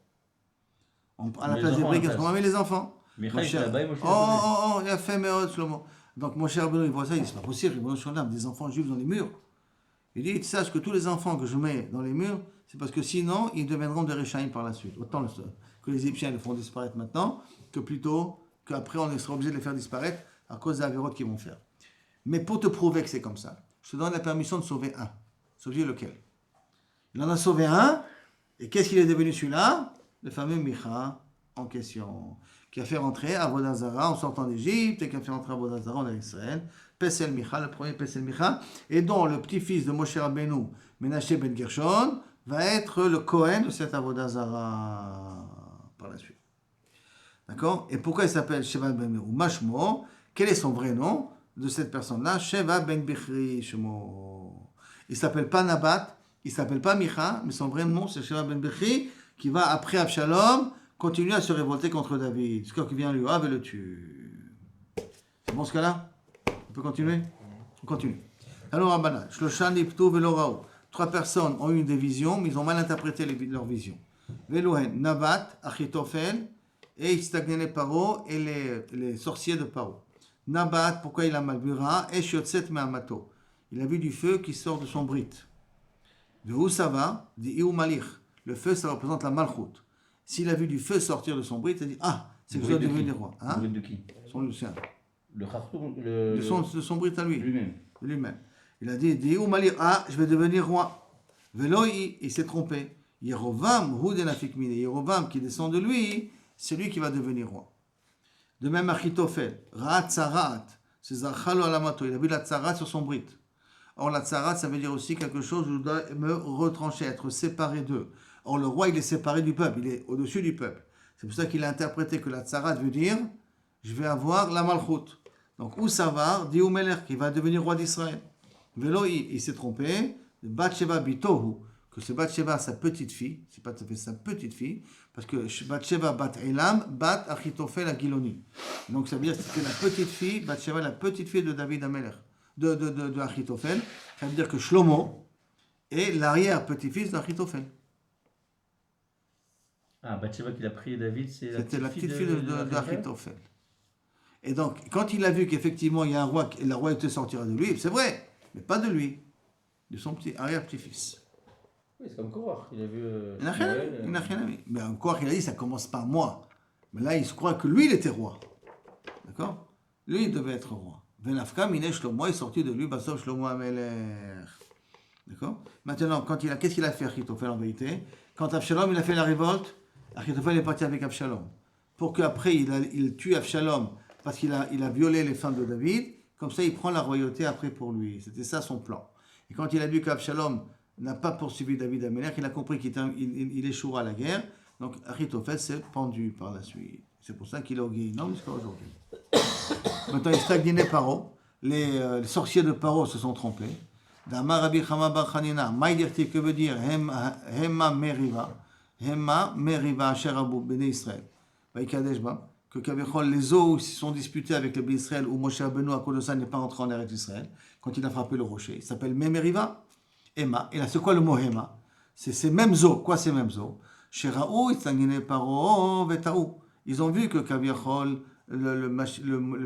À la place des briques, qu'est-ce qu'on met les enfants? Micha, il là-bas, il a fait Meod, Shlomo. Donc mon cher Benoît, il voit ça, il dit, c'est pas possible, des enfants juifs dans les murs. Il dit, sache que tous les enfants que je mets dans les murs, c'est parce que sinon, ils deviendront des Réchaïm par la suite. Autant que les Égyptiens les font disparaître maintenant, que plutôt qu'après on sera obligé de les faire disparaître à cause des avérotes qu'ils vont faire. Mais pour te prouver que c'est comme ça, je te donne la permission de sauver un. Sauver lequel? Il en a sauvé un, et qu'est-ce qu'il est devenu celui-là? Le fameux Micha en question, qui a fait rentrer Avodah Zara en sortant d'Égypte, et qui a fait rentrer Avodah Zara en Israël. Pesel Micha, le premier Pesel Micha, et dont le petit-fils de Moshe Rabbeinu, Menaché ben Gershon, va être le Kohen de cette Avodah Zara par la suite. D'accord? Et pourquoi il s'appelle Sheva ben Bichri? Mashmo, quel est son vrai nom de cette personne-là? Sheva ben Bichri, Shemo. Il ne s'appelle pas Nabat, il ne s'appelle pas Micha, mais son vrai nom c'est Sheva ben Bichri, qui va après Absalom continuer à se révolter contre David. Ce qui vient lui et le tue. C'est bon ce cas-là? On peut continuer? On continue. Alors, Rabbana, Shloshan Iptu Velo Raou. 3 personnes ont eu des visions, mais ils ont mal interprété leurs visions. Velohen, Nabat, Achitophel, et Istagnele Paro, et les sorciers de Paro. Nabat, pourquoi il a mal vu? Et Shiotset Me'amato. Il a vu du feu qui sort de son brit. De où ça va? Dit Iou Malich. Le feu, ça représente la malchoute. S'il a vu du feu sortir de son brit, il a dit, ah, c'est que je dois devenir roi. Le bruit de qui? Son sien. Le Khartoum, De son brit à lui. Lui-même. Il a dit, Diou Malir, ah, je vais devenir roi. Velo, il s'est trompé. Yerovam, Houdenafikmine. Yerovam, qui descend de lui, c'est lui qui va devenir roi. De même, Achitophel, Ra'at Tzarat, c'est Zachalo Alamato. Il a vu la Tzarat sur son brit. Or, la Tzarat, ça veut dire aussi quelque chose où je dois me retrancher, être séparé d'eux. Or, le roi, il est séparé du peuple, il est au-dessus du peuple. C'est pour ça qu'il a interprété que la Tzarat veut dire, je vais avoir la Malchut. Donc, Oussavar, dit Oumeler, qui va devenir roi d'Israël. Velo, il s'est trompé. Bathsheba Bitohu, que c'est Bathsheba, sa petite fille, c'est pas tout à fait sa petite fille, parce que Bathsheba Bat Elam, Bat Achitophel Agiloni. Donc, ça veut dire que c'était la petite fille, Bathsheba, la petite fille de David Amelech, de Achitophel. Ça veut dire que Shlomo est l'arrière-petit-fils d'Achitophel. Ah, Bathsheba qu'il a pris David, c'était la petite fille d'Achitophel. Et donc, quand il a vu qu'effectivement il y a un roi, et la royauté sortira de lui, c'est vrai, mais pas de lui, de son arrière-petit-fils. Oui, c'est comme Korach, il a vu. Il n'a rien à dire. Mais encore, il a dit, ça commence par moi. Mais là, il se croit que lui, il était roi. D'accord? Lui, il devait être roi. Venafka, Minesh Shlomo est sorti de lui, Basov Shlomo Amelech. D'accord? Maintenant, qu'est-ce qu'il a fait, Achitophel, en vérité? Quand Absalom, il a fait la révolte, Achitophel est parti avec Absalom. Pour qu'après, il tue Absalom, parce qu'il a violé les femmes de David, comme ça il prend la royauté après pour lui. C'était ça son plan. Et quand il a vu qu'Absalom n'a pas poursuivi David Amelech, il a compris qu'il échouera à la guerre, donc Achitophel s'est pendu par la suite. C'est pour ça qu'il est au Guéhinom jusqu'à aujourd'hui. Maintenant, il stagnait Paro, les sorciers de Paro se sont trompés. Damar Rabbi Chama bar Chanina, Maïdirti, que veut dire Hema Meriva, Asher Abu Bene Israël. Vaïkadeshba, que les eaux se sont disputées avec le Bé Israël, où Moshe Rabbeinu, à cause de ça, n'est pas entré en Eretz d'Israël, quand il a frappé le rocher. Il s'appelle Memeriva, Ema. Et là, c'est quoi le mot Ema? C'est ces mêmes eaux. Quoi ces mêmes eaux? Sheraou, Itzangine Paro, Vetaou. Ils ont vu que Kaviachol, le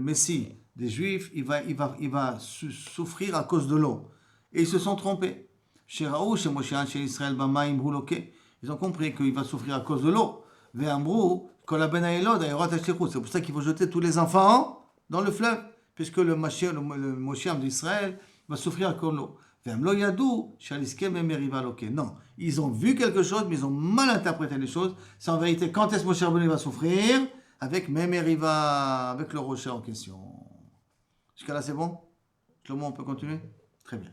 Messie des Juifs, il va souffrir à cause de l'eau. Et ils se sont trompés. Sheraou, chez Moshe, chez Israël, Bamaim, Huloke. Ils ont compris qu'il va souffrir à cause de l'eau. Ve'amrou, c'est pour ça qu'il faut jeter tous les enfants dans le fleuve, puisque le Moshiach d'Israël va souffrir à cause de l'eau. Non, ils ont vu quelque chose, mais ils ont mal interprété les choses. C'est en vérité quand est-ce que Moshe Rabbeinu va souffrir? Avec Memeriva, avec le rocher en question. Jusqu'à là, c'est bon? Shlomo, on peut continuer? Très bien.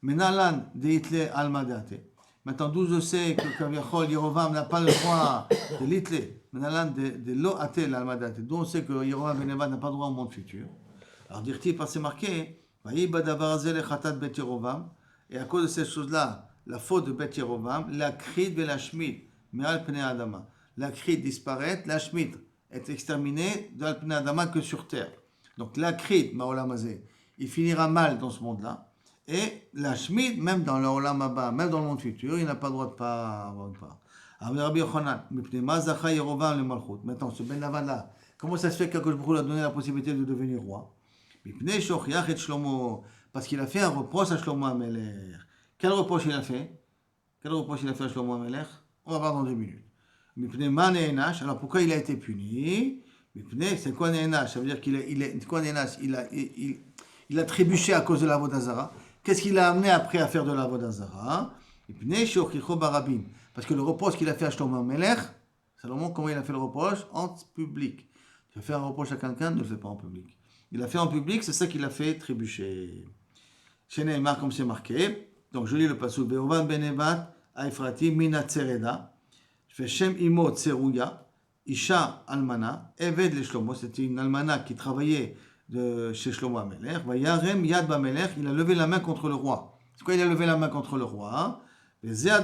Menalan de Hitler almadate. Maintenant, d'où je sais que Kaviachol, Yerovam n'a pas le droit de l'Hitler. Menalan de lo atel almadate. D'où on sait que Yerovam ben Nevat n'a pas le droit au monde futur. Alors, dire-t-il, parce que c'est marqué, Vaïba davarazel le chatat bet Yerovam. Et à cause de ces choses-là, la faute de Bet Yerovam, la crid et la shmid, me'al pnei adama. La crid disparaît, la shmid est exterminée de al pnei adama que sur terre. Donc la crid, ma'olam hazeh, il finira mal dans ce monde-là. Et la shmid, même dans le olam haba, même dans le monde futur, il n'a pas le droit de pas avoir une part. Rabbi Yochanan, mipnei ma zacha Yerovam le malchut. Maintenant, ce Ben Lavan là, comment ça se fait qu'Akadosh Baruch Hu lui a donné la possibilité de devenir roi? Mipnei shochiach et Shlomo. Parce qu'il a fait un reproche à Shlomo HaMelech. Quel reproche il a fait? Quel reproche il a fait à Shlomo HaMelech? On va voir dans 2 minutes. Mipnei ma ne'enash. Alors pourquoi il a été puni? Mipnei, c'est quoi ne'enash? Ça veut dire il a trébuché à cause de la Vodazara. Qu'est-ce qu'il a amené après à faire de la Vodazara? Mipnei shochicho barabim. Parce que le reproche qu'il a fait à Shlomo HaMelech, Salomon, comment il a fait le reproche? En public. Tu veux faire un reproche à quelqu'un, ne le fais pas en public. Il a fait en public, c'est ça qu'il a fait trébucher. Chez Neymar, comme c'est marqué. Donc je lis le pasuk. Beovan benevat aifrati mina tsereda. Je fais Shem imo tserouya. Isha almana. Eved le Shlomo. C'était une almana qui travaillait chez Shlomo HaMelech. Vayarem yad bamelech. Il a levé la main contre le roi. C'est quoi il a levé la main contre le roi? C'est ça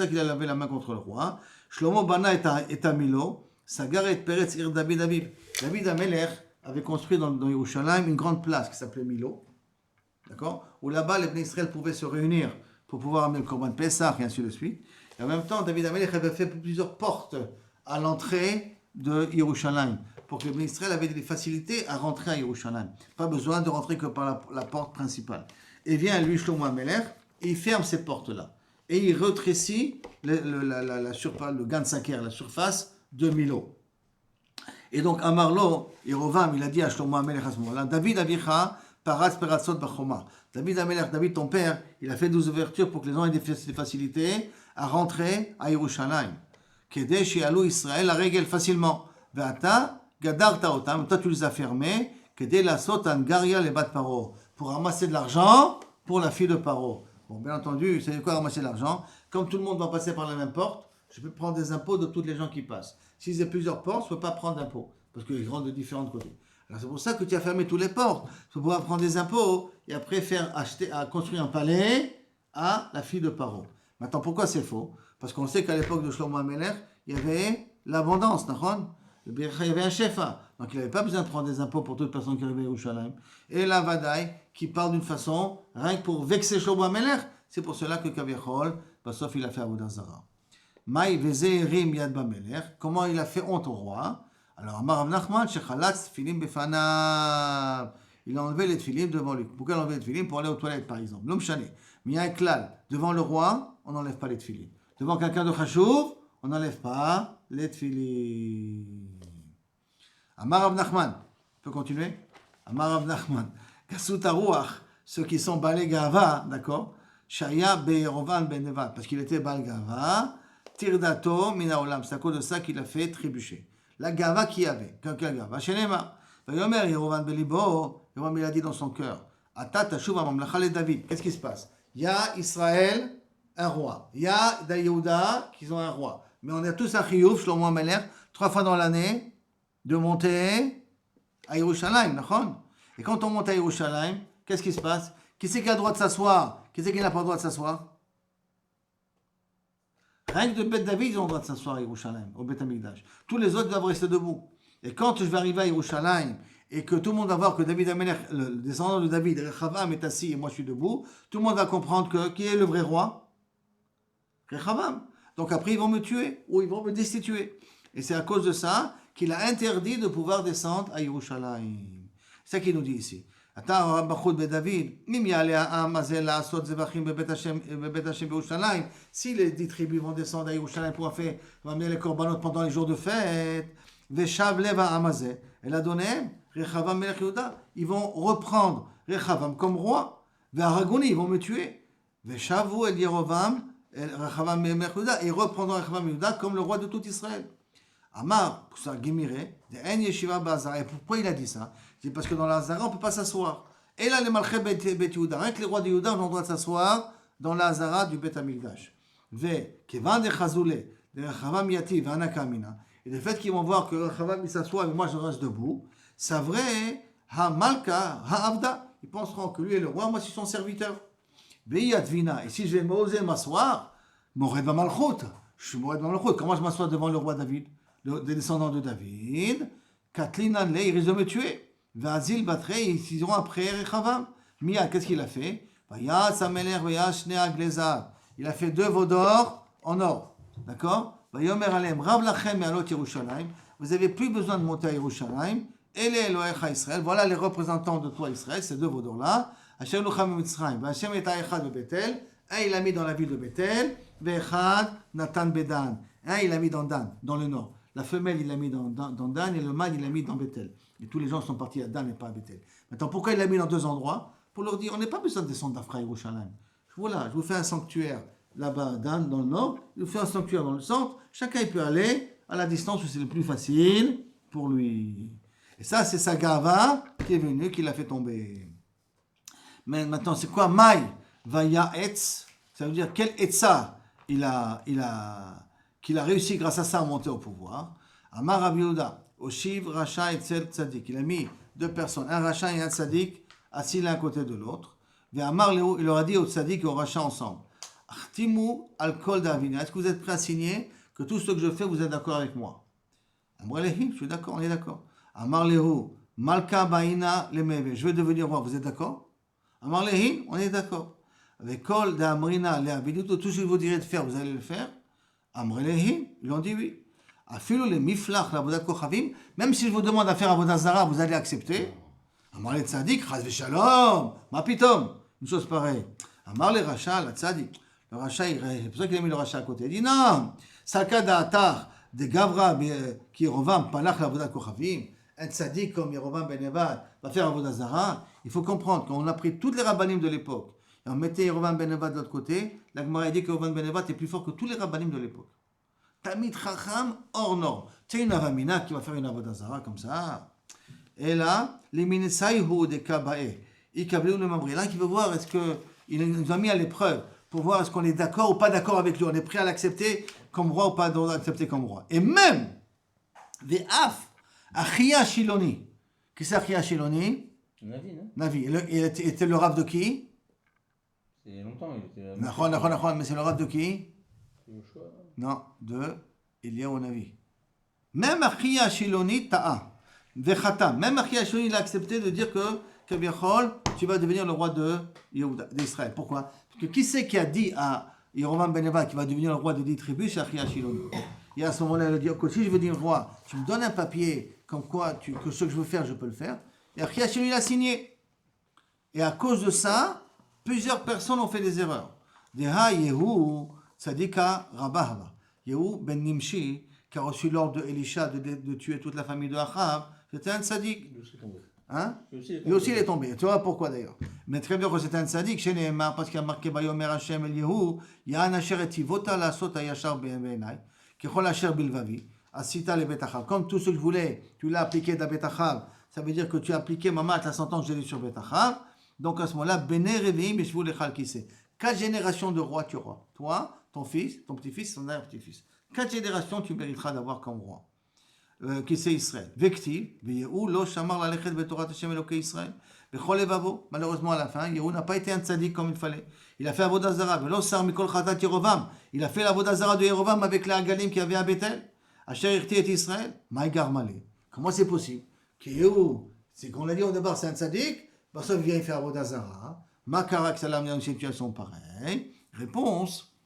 qu'il a levé la main contre le roi. Shlomo bana et Amilo. Sagar et Peretz ir David Aviv. David HaMelech avait construit dans Yerushalayim une grande place qui s'appelait Milo, d'accord, où là-bas les Bnei Israël pouvaient se réunir pour pouvoir amener le Korban Pessah et ainsi de suite. Et en même temps, David HaMelech avait fait plusieurs portes à l'entrée de Yerushalayim pour que les Bnei Israël avaient des facilités à rentrer à Yerushalayim. Pas besoin de rentrer que par la porte principale. Et vient lui Shlomo HaMelech et il ferme ces portes-là. Et il rétrécit le Gan Saker, la surface de Milo. Et donc, Amarlo, Yerovam, il a dit à Shlomo HaMelech à ce moment-là, David Avicha, Paratz Peratzot Bachoma. David HaMelech, David ton père, il a fait 12 ouvertures pour que les gens aient des facilités à rentrer à Yerushalayim. Kedesh Yalu Israël, la règle facilement. Ve'ata, Gadarta Otam, toi tu les as fermés, Kedei Lasot Angaria le Bat Paro, pour ramasser de l'argent pour la fille de Paro. Bon, bien entendu, c'est quoi ramasser de l'argent? Comme tout le monde va passer par la même porte, je peux prendre des impôts de toutes les gens qui passent. S'il y a plusieurs portes, je ne peux pas prendre d'impôts, parce qu'ils rentrent de différents côtés. Alors c'est pour ça que tu as fermé toutes les portes, pour pouvoir prendre des impôts, et après construire un palais à la fille de Paro. Maintenant, pourquoi c'est faux? Parce qu'on sait qu'à l'époque de Shlomo HaMelech, il y avait l'abondance, il y avait un shefa, donc il n'avait pas besoin de prendre des impôts pour toute personne qui arrivait à Yerushalayim. Et la Vadaï, qui parle d'une façon, rien que pour vexer Shlomo HaMelech, c'est pour cela que Kaviachol, sauf il a fait Avodah Zara. Maï vezerim yad bamelech. Comment il a fait honte au roi? Alors, Amar Rav Nachman, shechalatz tfilim befanav. Il a enlevé les tfilim devant lui. Pourquoi il a enlevé les tfilim? Pour aller aux toilettes, par exemple. L'homme chané. Mais il y a un klal. Devant le roi, on n'enlève pas les tfilim. Devant quelqu'un de chashuv, on n'enlève pas les tfilim. Amar Rav Nachman. On peut continuer? Amar Rav Nachman. Kasut haruach. Ceux qui sont balé gava, d'accord? Shaya be'erovan ben Nevat. Parce qu'il était bal gava. Tirdato minaolam, c'est à cause de ça qu'il a fait trébucher. La gava qu'il y avait, quelle gava? Shenema. Vayomer Yerovam belibo, Yerovam il a dit dans son cœur, Ata tashuv mamlacha le David. Qu'est-ce qui se passe? Il y a Israël, un roi. Il y a Yehuda qui ont un roi. Mais on a tous un chiyuv, Shlomo HaMelech, 3 fois dans l'année, de monter à Yerushalayim, d'accord? Et quand on monte à Yerushalayim, qu'est-ce qui se passe? Qui c'est qui a le droit de s'asseoir? Qui c'est qui n'a pas le droit de s'asseoir? Rien que de Beth David, ils ont le droit de s'asseoir à Yerushalayim, au Beth Amikdash. Tous les autres doivent rester debout. Et quand je vais arriver à Yerushalayim et que tout le monde va voir que David HaMelech, le descendant de David, Rechavam est assis et moi je suis debout, tout le monde va comprendre que qui est le vrai roi? Rechavam. Donc après ils vont me tuer ou ils vont me destituer. Et c'est à cause de ça qu'il a interdit de pouvoir descendre à Yerushalayim. C'est ça qu'il nous dit ici. אתה בחוד בדוד, אם יעלה העם הזה לעשות זבחים בבית השם בירושלים, si les 10 tribus vont descendre à Yerushalayim pour faire, amener les korbanot pendant les jours de fête, ושב לב העם הזה, אל אדוניהם, רחבעם מלך יהודה, ils vont reprendre Rechavam comme roi, והרגוני, ils vont me tuer, ושבו אל ירבעם, רחבעם מלך יהודה, et reprendront Rechavam Yehuda comme le roi de tout Israël. Amar, pour ça, Gemiré, de En Yeshiva Bazara. Et pourquoi il a dit ça? C'est parce que dans la Hazara, on ne peut pas s'asseoir. Et là, les Malchés Bet Yehuda, rien que les rois de Yehuda ont le droit de s'asseoir dans la Hazara du Bet Amikdash. Ve, Kevan de Chazoulé, de Chavam Yati, Vanakamina. Et le fait qu'ils vont voir que Chavam il s'assoit et moi je reste debout, c'est vrai, Ha Malka, Ha Avda. Ils penseront que lui est le roi, moi je suis son serviteur. Vina. Et si je vais oser m'asseoir, Mored Malchut. Je suis Mored Malchut. Comment je m'assois devant le roi David, des descendants de David? Kathleen Anley, ils risquent de me tuer. Vazil Batré, ils iront après Rechavam. Mia, qu'est-ce qu'il a fait? Il a fait 2 veaux d'or en or. D'accord? Vous n'avez plus besoin de monter à Yerushalayim. Voilà les représentants de toi, Israël, ces 2 veaux d'or-là. Hashem est à Echad de Bethel. Un, il l'a mis dans la ville de Bethel. Echad, Nathan Bedan. Un, il l'a mis dans Dan, dans le nord. La femelle, il l'a mis dans Dan et le mâle, il l'a mis dans Bethel. Et tous les gens sont partis à Dan et pas à Bethel. Maintenant, pourquoi il l'a mis dans 2 endroits? Pour leur dire, on n'a pas besoin de descendre d'Afra et Yerushalayim. Voilà, je vous fais un sanctuaire là-bas, Dan, dans le nord. Je vous fais un sanctuaire dans le centre. Chacun il peut aller à la distance où c'est le plus facile pour lui. Et ça, c'est sa gava qui est venue, qui l'a fait tomber. Mais maintenant, c'est quoi Maï Vaya Etz? Ça veut dire quel Etza qu'il a réussi grâce à ça à monter au pouvoir. Amar Rabbi Yehuda, Oshiv, Racha et Tzadik. Il a mis 2 personnes, un Racha et un Tzadik, assis l'un à côté de l'autre. Et Amar Léo, il leur a dit au Tzadik et au Racha ensemble. Achtimu al kol d'Avina. Est-ce que vous êtes prêts à signer que tout ce que je fais, vous êtes d'accord avec moi? Amar Lehi, je suis d'accord, on est d'accord. Amar Léo, Malka Baina Lemeve. Je vais devenir roi, vous êtes d'accord? Amar Lehi, on est d'accord. Avec kol d'Amrina Leavidu, tout ce que vous direz de faire, vous allez le faire? Amar Lehi, ils ont dit oui. Afilo le miflach l'avodat kochavim, même si je vous demande à faire avodat zara, vous allez accepter. Amar le tzadik, chaz v'shalom, ma pitom, une chose pareille. Amar le racha, la tzadik. Le racha, c'est pour ça qu'il a mis le racha à côté. Il dit non, sakada atar de gavra qui Yerovam palach l'avodat kochavim, un tzadik comme Yerovam ben Nevat va faire avodat zara. Il faut comprendre qu'on a pris toutes les rabbanim de l'époque et on mettait Yerovam ben Nevat de l'autre côté. La Gemara dit que Yerovam ben Nevat est plus fort que tous les rabbanim de l'époque. Tamid Chacham hors norme. Tu sais, une avamina qui va faire une avodah zara comme ça. Et là, les minisayhu de Kabae, Ikablou le Mamri. Là, qui veut voir est-ce qu'il nous a mis à l'épreuve pour voir est-ce qu'on est d'accord ou pas d'accord avec lui. On est prêt à l'accepter comme roi ou pas à l'accepter comme roi. Et même, Ve'af, Achia Shiloni. Qui c'est Achia Shiloni? Navi, non? Navi. Il était le rav de qui? C'est longtemps, il était... Mais c'est le rav de qui? Yoshua. Non, de Eliyahu Navi. Même Achia Shiloni ta'a. Vechata. Même Achia Shiloni il a accepté de dire que Kabiachol, tu vas devenir le roi d'Israël. Pourquoi? Parce que qui c'est qui a dit à Yerovam ben Nevat qui va devenir le roi des 10 tribus? C'est Achia Shiloni. Et à ce moment-là, il a dit que si je veux devenir roi, tu me donnes un papier comme quoi que ce que je veux faire, je peux le faire. Et Achia Shiloni l'a signé. Et à cause de ça, plusieurs personnes ont fait des erreurs. Deha Yehu Tzadika Rabahava. Yehu ben Nimshi, qui a reçu l'ordre de Elisha de tuer toute la famille de Achav, c'était un tzadik. Hein? Lui aussi il est tombé. Tu vois pourquoi d'ailleurs? Mais très bien que c'était un tzadik, chez Nehemar, parce qu'il a marqué Bayomer Hashem el Yehu, Yan Asher et Tivota la Sota Yashar Be'enai, Kechol Asher Bilvavi, Asita le Betachav. Comme tout ce que je voulais, tu l'as appliqué dans Betachav, ça veut dire que tu as appliqué Mamat la sentence que j'ai dit sur Betachav. Donc à ce moment-là, Bene Reveim et Shvou Lechal Kissé. 4 générations de rois tu auras. Toi, ton fils, ton petit-fils, ton arrière-petit-fils. 4 générations, tu mériteras d'avoir comme roi. Qui c'est Israël. Vektiv, Yehu lo shamar lalechet betorat Hashem Elokei Israël. Bechol levavo. Malheureusement, à la fin, Yehu n'a pas été un tzaddik comme il fallait. Il a fait avodah zara. Velo sar mikol chatat Yerovam. Il a fait l'avodah zara de Yerovam avec les Hagalim qui avait à Bethel. Asher irti et Israël. Maïgar malé. Comment c'est possible? Que Yehu, c'est qu'on l'a dit au départ, c'est un tzaddik. Parce qu'il vient faire avodah zara. Makarak salam dans une situation pareille. Réponse.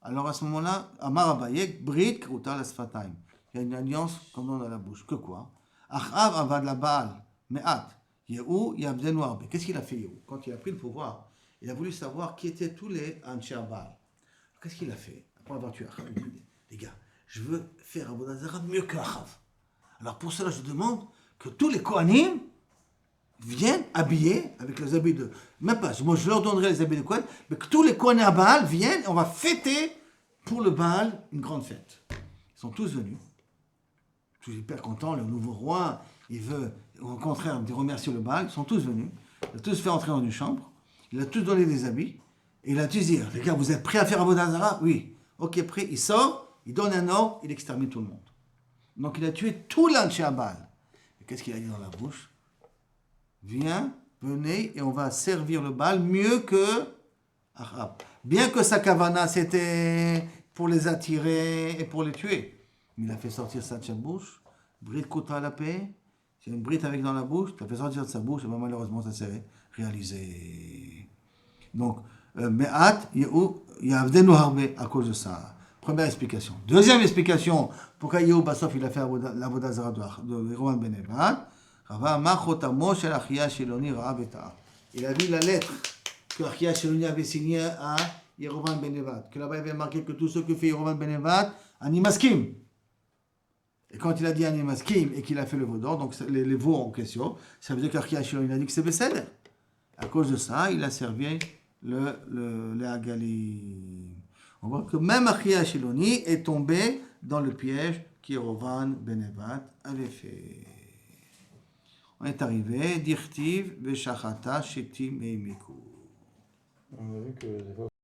Alors à ce moment-là, Amar Abayek, Brit Kruta la Sfataim. Il y a une alliance comme on a la bouche. Que quoi? Achav avad la Baal, Me'at. Yehu yabdenu arbe. Qu'est-ce qu'il a fait Yehu? Quand il a pris le pouvoir, il a voulu savoir qui étaient tous les Ansher Baal. Qu'est-ce qu'il a fait? Après avoir tué Achav, il a dit, les gars, je veux faire avodah zara mieux que Achav. Alors pour cela, je demande que tous les Kohanim viennent habillés avec les habits de... Même pas, moi je leur donnerai les habits de Kohen, mais que tous les Kohanim à Baal viennent, on va fêter pour le Baal une grande fête. Ils sont tous venus. Tout hyper content, le nouveau roi, il veut, au contraire, remercier le Baal. Ils sont tous venus. Il a tous fait entrer dans une chambre. Il a tous donné des habits. Et il a tous dit, les gars, vous êtes prêts à faire Avodah Zarah? Oui. Ok, prêt. Il sort, il donne un ordre, il extermine tout le monde. Donc il a tué tout l'Anché Baal. Et qu'est-ce qu'il a dit dans la bouche? Viens, venez, et on va servir le Baal mieux que Ahab. Bien que sa kavana, c'était pour les attirer et pour les tuer. Mais il a fait sortir ça de sa bouche. Brite contre la paix. C'est une brite avec dans la bouche. Tu as fait sortir de sa bouche. Et ben, malheureusement, ça s'est réalisé. Donc, Me'at, Yavdenu Harbe, à cause de ça. Première explication. Deuxième explication, pourquoi Yehu Bassof, il a fait l'Avodah Zarah de Roman Ben Nevat. Rava Machotamo Shel Achia Shiloni Ra'a Beta. Il a vu la lettre que Achia Shiloni avait signée à Yerovan Ben Nevat. Que là-bas, il avait marqué que tous ceux que fait Yerovan Ben Nevat, Animaskim. Et quand il a dit Animaskim et qu'il a fait le veau d'or, donc les veaux en question, ça veut dire qu'Achia Shiloni a dit que c'est Besséder. À cause de ça, il a servi le Hagali. On voit que même Achia Shiloni est tombé dans le piège qu'Yerovan Ben Nevat avait fait. On est arrivé, Dirtiv, Veshachata, Shetim et Miku. On a vu que des fois,